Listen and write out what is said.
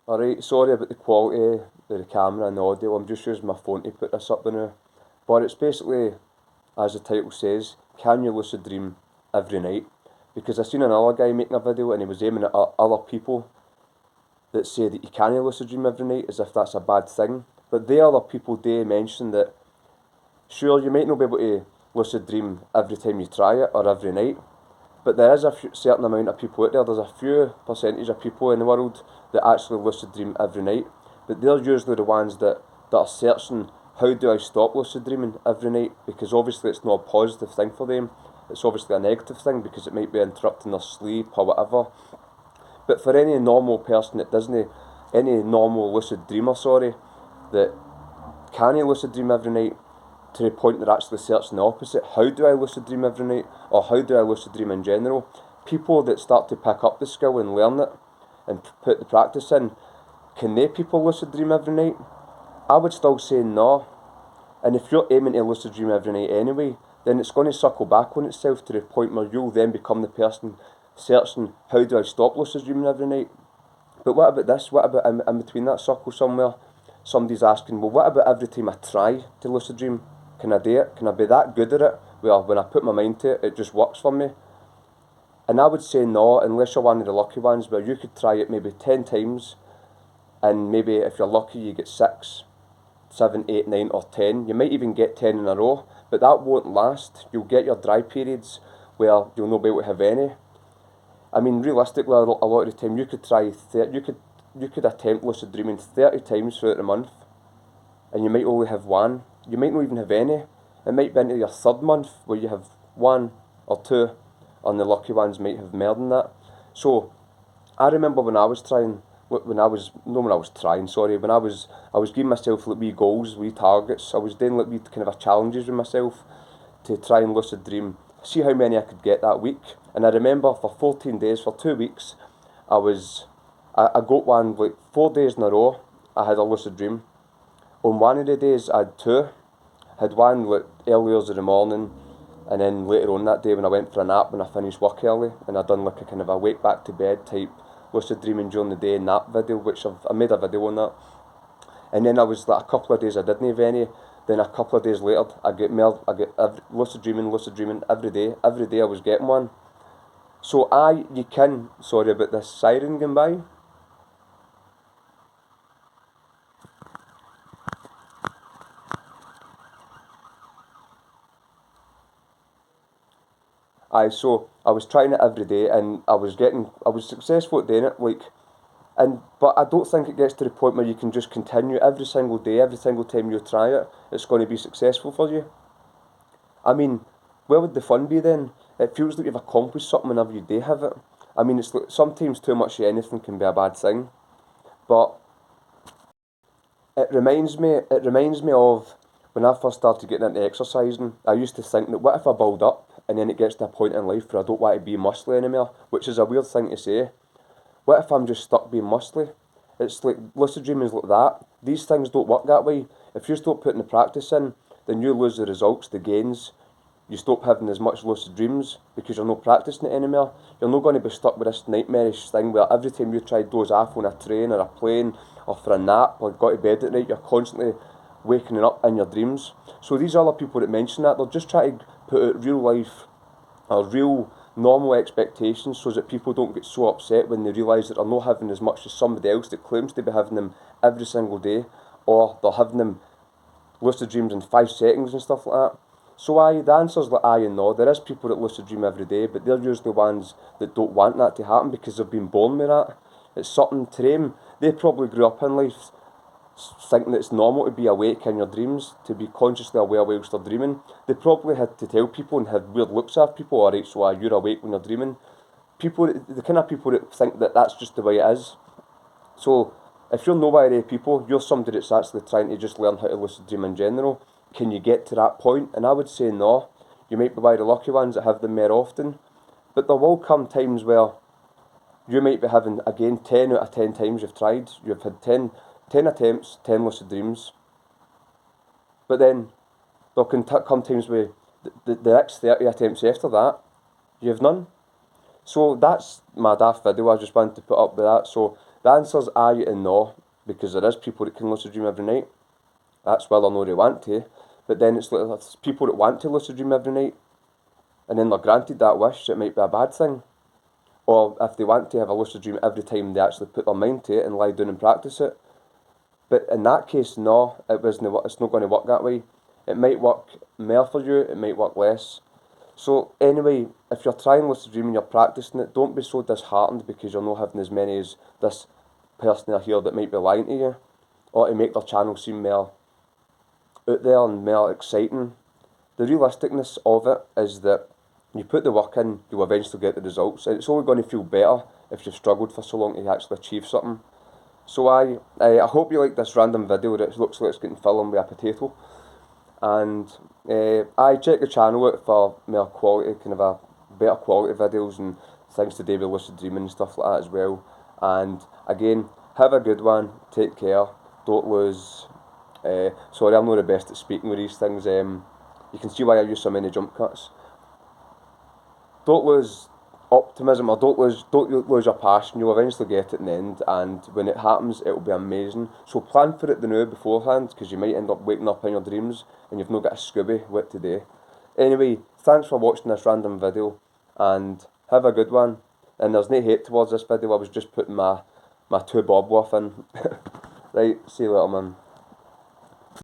Alright, sorry about the quality of the camera and the audio, I'm just using my phone to put this up now. But it's basically, as the title says, can you lucid dream every night? Because I seen another guy making a video and he was aiming at other people that say that you can't lucid dream every night as if that's a bad thing. But the other people they mention that, sure, you might not be able to lucid dream every time you try it or every night, but there is a certain amount of people out there, there's a few percentage of people in the world that actually lucid dream every night, but they're usually the ones that are searching, how do I stop lucid dreaming every night, because obviously it's not a positive thing for them, it's obviously a negative thing because it might be interrupting their sleep or whatever. But for any normal person that doesn't, any normal lucid dreamer, that can lucid dream every night, to the point they're actually searching the opposite. How do I lucid dream every night? Or how do I lucid dream in general? People that start to pick up the skill and learn it and put the practice in, can they people lucid dream every night? I would still say no. And if you're aiming to lucid dream every night anyway, then it's going to circle back on itself to the point where you'll then become the person searching, how do I stop lucid dreaming every night? But what about this? What about in between that circle somewhere? Somebody's asking, well, what about every time I try to lucid dream? Can I do it? Can I be that good at it? Well, when I put my mind to it, it just works for me. And I would say no, unless you're one of the lucky ones where you could try it maybe 10 times, and maybe if you're lucky you get 6, 7, 8, 9 or 10. You might even get 10 in a row, but that won't last. You'll get your dry periods where you'll not be able to have any. I mean, realistically, a lot of the time you could try, you could attempt lucid dreaming 30 times throughout the month, and you might only have one. You might not even have any. It might be into your third month where you have 1 or 2, and the lucky ones might have more than that. So, I remember when I was giving myself like wee goals, wee targets. I was doing like wee kind of challenges with myself to try and lucid dream, see how many I could get that week. And I remember for 14 days, for 2 weeks, I got one like 4 days in a row, I had a lucid dream. On one of the days I had 2, had one like early hours of the morning, and then later on that day when I went for a nap when I finished work early, and I done like a kind of a wake back to bed type lucid dreaming during the day nap video, which I made a video on that. And then I was like a couple of days I didn't have any. Then a couple of days later I get lucid dreaming every day. Every day I was getting one. So you can, sorry about this siren going by. So I was trying it every day and I was successful at doing it, but I don't think it gets to the point where you can just continue every single day, every single time you try it, it's going to be successful for you. I mean, where would the fun be then? It feels like you've accomplished something whenever you do have it. I mean, it's like sometimes too much of anything can be a bad thing, but it reminds me of when I first started getting into exercising. I used to think that what if I build up and then it gets to a point in life where I don't want to be muscly anymore, which is a weird thing to say. What if I'm just stuck being muscly? It's like lucid dreaming is like that. These things don't work that way. If you stop putting the practice in, then you lose the results, the gains. You stop having as much lucid dreams because you're not practicing it anymore. You're not going to be stuck with this nightmarish thing where every time you try to doze off on a train or a plane or for a nap or go to bed at night, you're constantly waking up in your dreams. So these other people that mention that, they're just trying to put out real life or real normal expectations so that people don't get so upset when they realise that they're not having as much as somebody else that claims to be having them every single day, or they're having them lucid dreams in 5 seconds and stuff like that. So the answer's like aye and no. There is people that lucid dream every day, but they're usually the ones that don't want that to happen because they've been born with that. It's something to them. They probably grew up in life thinking that it's normal to be awake in your dreams, to be consciously aware whilst they're dreaming. They probably had to tell people and had weird looks at people, alright, so you're awake when you're dreaming. The kind of people that think that that's just the way it is. So, if you're nobody people, you're somebody that's actually trying to just learn how to lucid dream in general. Can you get to that point? And I would say no. You might be one of the lucky ones that have them more often. But there will come times where you might be having, again, 10 out of 10 times you've tried. You've had 10 attempts, 10 lucid dreams. But then there can come times where the next 30 attempts after that, you have none. So that's my daft video I just wanted to put up with that. So The answer's aye and no, because there is people that can lucid dream every night. That's whether or not they want to. But then it's like there's people that want to lucid dream every night, and then they're granted that wish, it might be a bad thing. Or if they want to have a lucid dream every time they actually put their mind to it and lie down and practice it. But in that case, no, it's not going to work that way. It might work more for you, it might work less. So anyway, if you're trying lucid dreaming, you're practicing it, don't be so disheartened because you're not having as many as this person here that might be lying to you, or to make their channel seem more out there and more exciting. The realisticness of it is that you put the work in, you'll eventually get the results, and it's only going to feel better if you've struggled for so long to actually achieve something. So I hope you like this random video that looks like it's getting filmed with a potato. And I check the channel out for more quality, kind of a better quality videos and things to do with lucid dreaming and stuff like that as well. And again, have a good one, take care, don't lose, sorry I'm not the best at speaking with these things, you can see why I use so many jump cuts. Don't lose optimism, or don't lose your passion. You'll eventually get it in the end, and when it happens it'll be amazing. So plan for it the now beforehand, because you might end up waking up in your dreams and you've not got a Scooby what to do. Anyway, thanks for watching this random video, and have a good one. And there's no hate towards this video, I was just putting my two bob worth in. Right, see you later man.